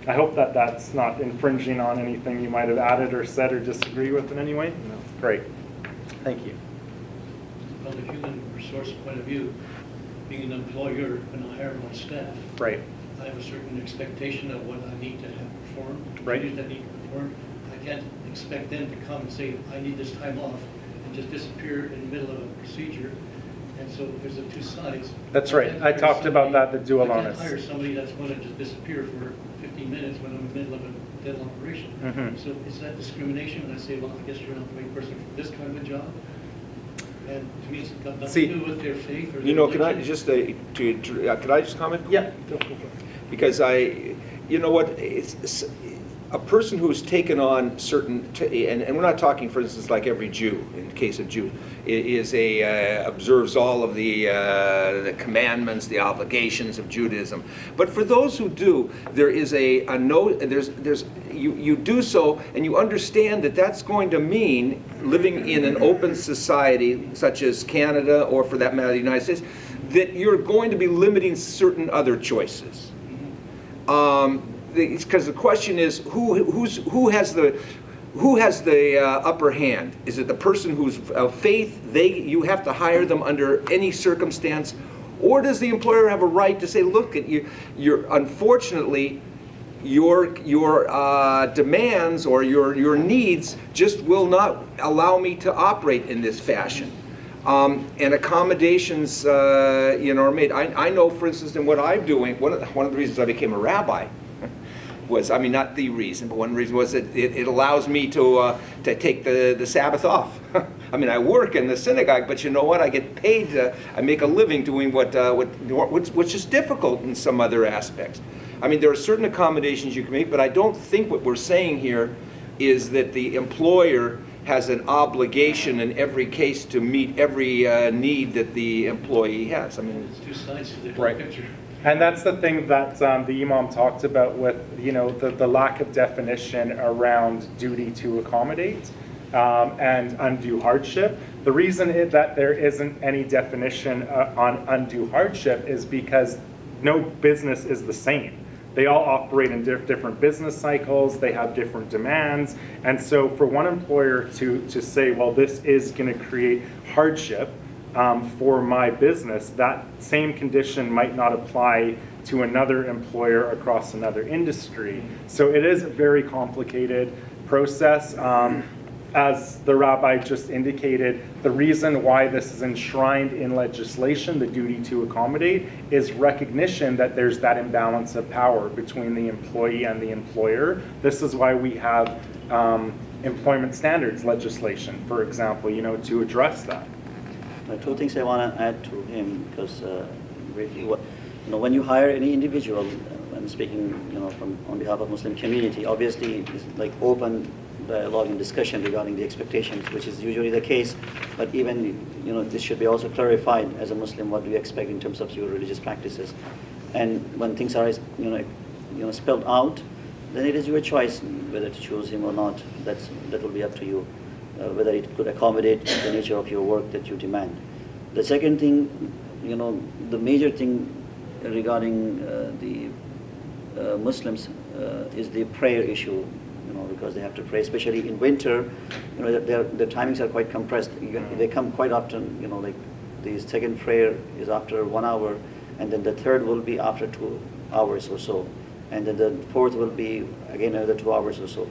I hope that that's not infringing on anything you might have added or said or disagree with in any way. No. Great. Thank you. Well, the human source point of view, being an employer and I hire my staff, Right. I have a certain expectation of what I need to have performed, Right. duties that need to be performed. I can't expect them to come and say, I need this time off, and just disappear in the middle of a procedure. And so there's the two sides. That's right. can't I hire talked about somebody- that, the dual I can't onus. hire somebody that's going to just disappear for 15 minutes when I'm in the middle of a dead operation. Mhm. So is that discrimination? And I say, well, I guess you're not the right person for this kind of a job. And to me, it's got nothing See- to do with their faith or their You know, can I religion. just, could I just comment? Yeah. Because you know what, it's a person who's taken on certain, and we're not talking, for instance, like every Jew, in the case of Jew, observes all of the commandments, the obligations of Judaism. But for those who do, there is you do so, and you understand that that's going to mean living in an open society such as Canada, or for that matter, the United States, that you're going to be limiting certain other choices. Because the question is, who has the upper hand? Is it the person who's of faith? You have to hire them under any circumstance, or does the employer have a right to say, look, you're unfortunately your demands or your needs just will not allow me to operate in this fashion. And accommodations, are made. I know, for instance, in what I'm doing, one of the reasons I became a rabbi was, I mean, not the reason, but one reason was that it allows me to take the Sabbath off. I mean, I work in the synagogue, but you know what? I get paid. I make a living doing which is difficult in some other aspects. I mean, there are certain accommodations you can make, but I don't think what we're saying here is that the employer has an obligation in every case to meet every need that the employee has. I mean, It's two sides to the Right. picture. And that's the thing that the Imam talked about with, the lack of definition around duty to accommodate and undue hardship. The reason that there isn't any definition on undue hardship is because no business is the same. They all operate in different business cycles, they have different demands, and so for one employer to say, well, this is going to create hardship for my business, that same condition might not apply to another employer across another industry. So it is a very complicated process. As the rabbi just indicated, the reason why this is enshrined in legislation, the duty to accommodate, is recognition that there's that imbalance of power between the employee and the employer. This is why we have employment standards legislation, for example, to address that. Two things I want to add to him, because briefly, when you hire any individual, I'm speaking, on behalf of Muslim community, obviously it's like open dialogue and discussion regarding the expectations, which is usually the case. But even, this should be also clarified as a Muslim, what do you expect in terms of your religious practices? And when things are, spelled out, then it is your choice whether to choose him or not. That will be up to you, whether it could accommodate the nature of your work that you demand. The second thing, the major thing regarding the Muslims is the prayer issue. Because they have to pray, especially in winter, their timings are quite compressed. They come quite often, like the second prayer is after 1 hour, and then the third will be after 2 hours or so, and then the fourth will be again another 2 hours or so.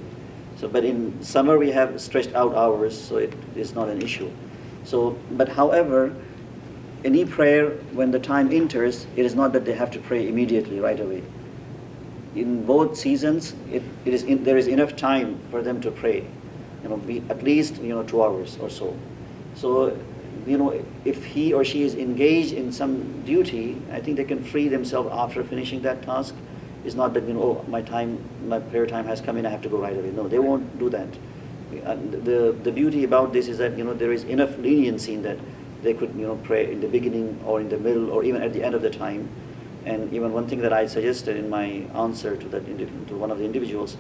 But in summer we have stretched out hours, so it is not an issue. But however, any prayer, when the time enters, it is not that they have to pray immediately right away. In both seasons, there is enough time for them to pray, at least 2 hours or so. So, if he or she is engaged in some duty, I think they can free themselves after finishing that task. It's not that my prayer time has come in, I have to go right away. No, they won't do that. The beauty about this is that there is enough leniency in that they could pray in the beginning or in the middle or even at the end of the time. And even one thing that I suggested in my answer to one of the individuals,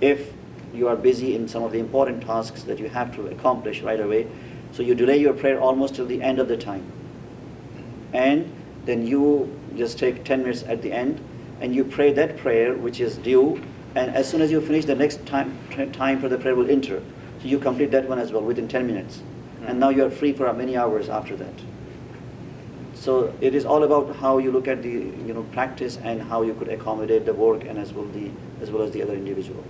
if you are busy in some of the important tasks that you have to accomplish right away, so you delay your prayer almost till the end of the time. And then you just take 10 minutes at the end, and you pray that prayer which is due, and as soon as you finish, the next time for the prayer will enter. So you complete that one as well within 10 minutes. And now you are free for many hours after that. So it is all about how you look at the practice and how you could accommodate the work and as well as the other individual.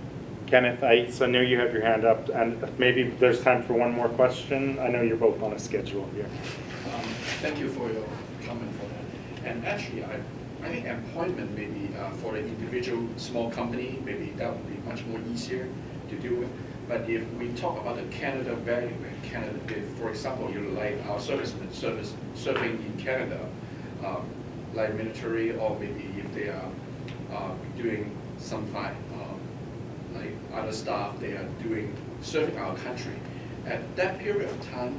Kenneth, I know you have your hand up, and maybe there's time for one more question. I know you're both on a schedule here. Thank you for your comment for that. And actually, I think employment maybe for the individual small company, maybe that would be much more easier to deal with. But if we talk about the Canada value and Canada, if, for example, you like our servicemen serving in Canada, like military, or maybe if they are doing some kind like other staff, they are doing serving our country. At that period of time,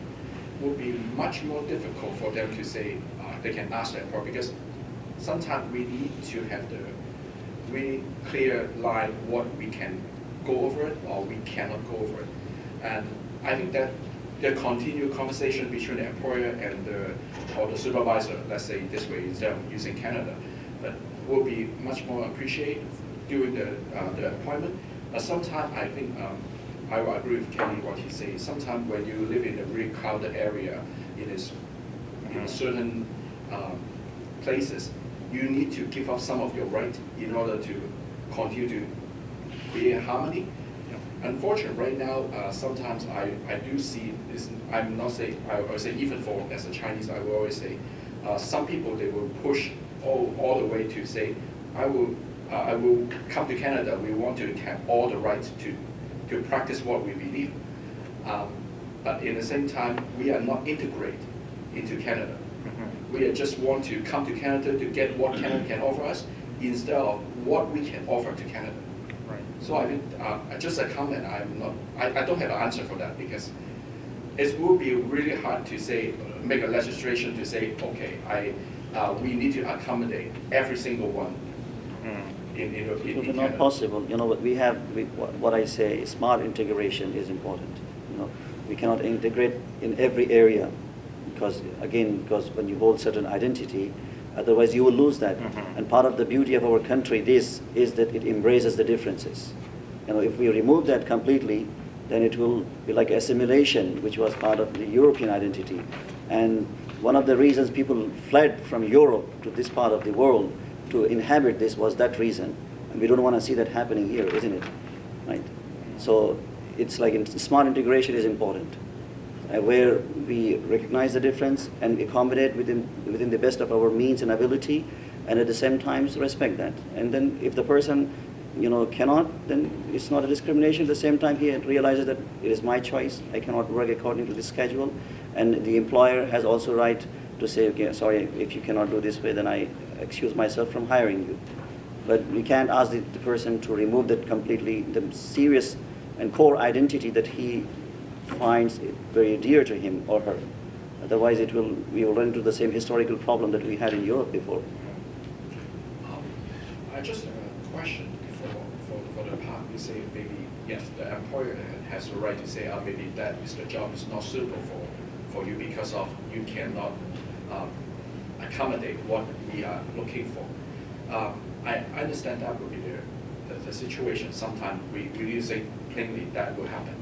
would be much more difficult for them to say they can ask that for, because sometimes we need to have the really clear line what we can go over it or we cannot go over it. And I think that the continued conversation between the employer and the supervisor, let's say this way instead of using Canada, but will be much more appreciated during the employment. But sometimes I think I will agree with Kenny what he says. Sometimes when you live in a really crowded area, in certain places, you need to give up some of your right in order to continue to create harmony. Unfortunately, right now, sometimes I do see this. I'm not saying, I would say even for as a Chinese, I will always say, some people they will push all the way to say, I will come to Canada. We want to have all the rights to practice what we believe. But in the same time, we are not integrated into Canada. We just want to come to Canada to get what Canada can offer us instead of what we can offer to Canada. Right. So I think just a comment. I don't have an answer for that, because it will be really hard to say, make a legislation to say, okay, we need to accommodate every single one. It's not possible. What I say, smart integration is important. We cannot integrate in every area because when you hold certain identity, otherwise you will lose that. And part of the beauty of our country is that it embraces the differences. If we remove that completely, then it will be like assimilation, which was part of the European identity. And one of the reasons people fled from Europe to this part of the world to inhabit this was that reason. And we don't want to see that happening here, isn't it? Right? So it's like smart integration is important, where we recognize the difference and accommodate within the best of our means and ability, and at the same time respect that. And then if the person cannot, then it's not a discrimination. At the same time, he realizes that it is my choice. I cannot work according to the schedule, and the employer has also right to say, okay, sorry, if you cannot do this way, then I excuse myself from hiring you. But we can't ask the person to remove that completely, the serious and core identity that he finds very dear to him or her. Otherwise, we will run into the same historical problem that we had in Europe before. I just have a question for the part. You say maybe, yes, the employer has the right to say, maybe that is the job is not suitable for you because of you cannot accommodate what we are looking for. I understand that would be the situation. Sometimes we really say plainly that will happen.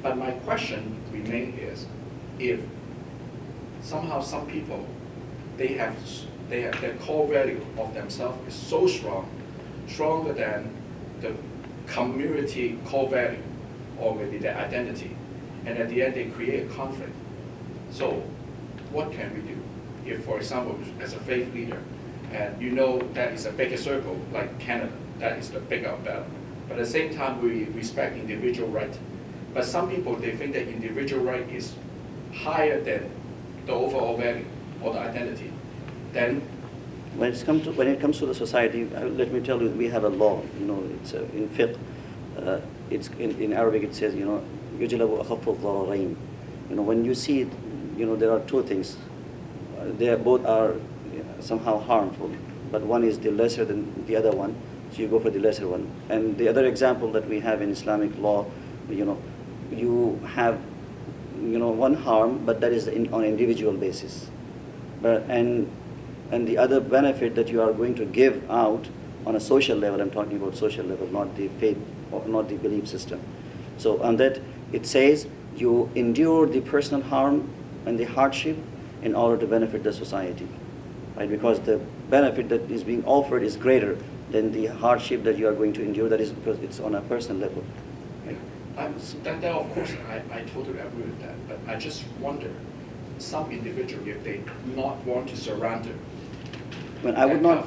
But my question remains is, if somehow some people, their core value of themselves is so strong, stronger than the community core value or maybe their identity, and at the end they create a conflict. So what can we do? If, for example, as a faith leader, and that is a bigger circle like Canada, that is the bigger battle. But at the same time, we respect individual right. But some people, they think that individual right is higher than the overall value or the identity. Then, when it comes to the society, let me tell you, we have a law. It's in fiqh. It's in Arabic. It says, يُجْلَبُ أَخَفُّ الضَّرَرَيْنِ. When you see, there are two things. They both are somehow harmful, but one is the lesser than the other one, so you go for the lesser one. And the other example that we have in Islamic law, you have one harm, but that is on an individual basis, and the other benefit that you are going to give out on a social level. I'm talking about social level, not the faith or not the belief system. So on that, it says you endure the personal harm and the hardship, in order to benefit the society, right? Because the benefit that is being offered is greater than the hardship that you are going to endure. That is because it's on a personal level. Right? That of course, I totally agree with that, but I just wonder, some individual, if they not want to surrender. When I would not,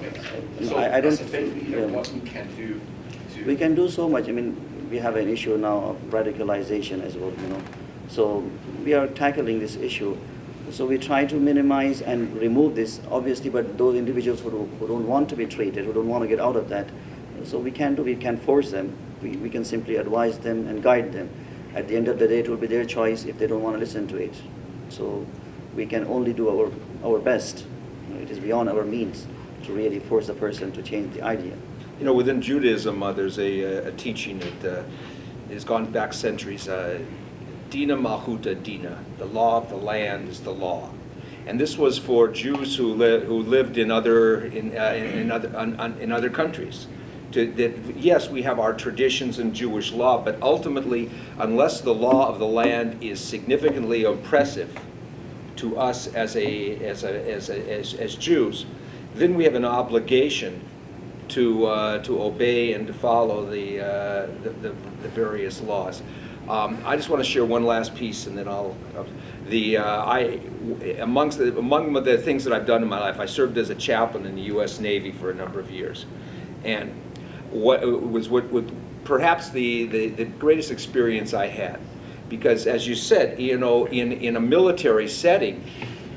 So I don't. as a faith leader, Yeah. what we can do to. We can do so much. I mean, we have an issue now of radicalization as well, So we are tackling this issue. So we try to minimize and remove this, obviously, but those individuals who don't want to be treated, who don't want to get out of that, so we can't force them. We can simply advise them and guide them. At the end of the day, it will be their choice if they don't want to listen to it. So we can only do our best. It is beyond our means to really force a person to change the idea. Within Judaism, there's a teaching that has gone back centuries. Dina Malchuta Dina, the law of the land is the law, and this was for Jews who lived in other countries. Yes, we have our traditions in Jewish law, but ultimately, unless the law of the land is significantly oppressive to us as Jews, then we have an obligation to obey and to follow the various laws. I just want to share one last piece, and then among the things that I've done in my life, I served as a chaplain in the U.S. Navy for a number of years, and what perhaps the greatest experience I had, because as you said, in a military setting.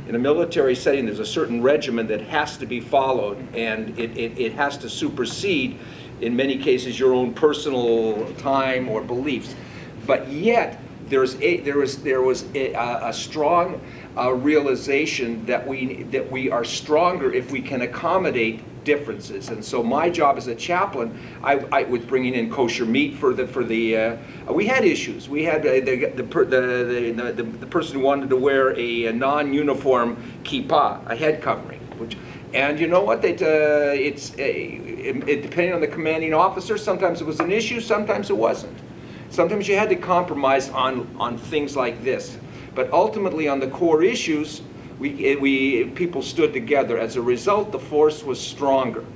In a military setting, there's a certain regimen that has to be followed, and it has to supersede, in many cases, your own personal time or beliefs. But yet, there was a strong realization that we are stronger if we can accommodate differences. And so my job as a chaplain, I was bringing in kosher meat for the. We had issues. We had the person who wanted to wear a non-uniform kippah, a head covering. And you know what? It's depending on the commanding officer. Sometimes it was an issue. Sometimes it wasn't. Sometimes you had to compromise on things like this. But ultimately, on the core issues, people stood together. As a result, the force was stronger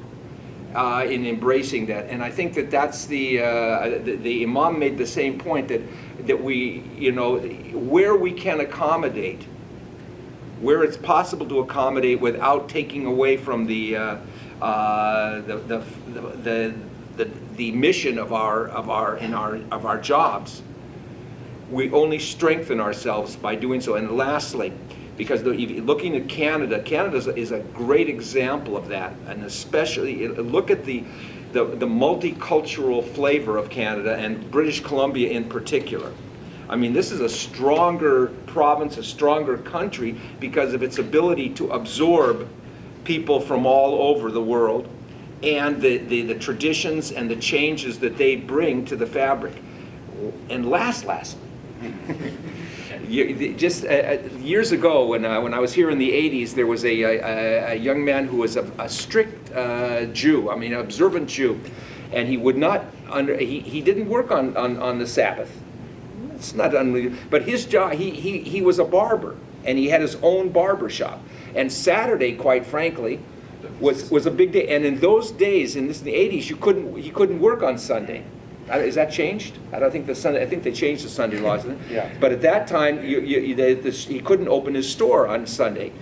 in embracing that. And I think that's the Imam made the same point that we, where we can accommodate, where it's possible to accommodate without taking away from the mission of our jobs, we only strengthen ourselves by doing so. And lastly, because looking at Canada is a great example of that, and especially look at the multicultural flavor of Canada and British Columbia in particular. I mean, this is a stronger province, a stronger country because of its ability to absorb people from all over the world, and the traditions and the changes that they bring to the fabric. And lastly, just years ago when I was here in the 80s, there was a young man who was a strict Jew, an observant Jew, and he would not, he didn't work on the Sabbath. It's not unbelievable, but his job, he was a barber, and he had his own barber shop. And Saturday, quite frankly, was a big day. And in those days, in the 80s, he couldn't work on Sunday. Is that changed? I don't think I think they changed the Sunday laws. Yeah. But at that time, he couldn't open his store on Sunday.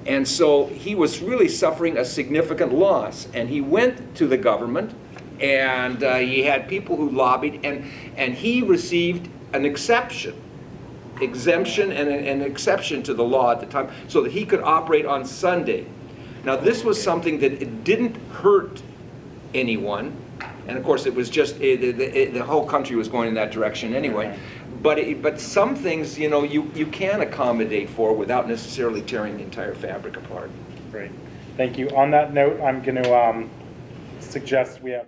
And so he was really suffering a significant loss. And he went to the government, and he had people who lobbied, and he received an exemption and an exception to the law at the time, so that he could operate on Sunday. Now, this was something that it didn't hurt anyone, and of course, it was just the whole country was going in that direction anyway. But some things, you can accommodate for without necessarily tearing the entire fabric apart. Great, thank you. On that note, I'm going to suggest we have.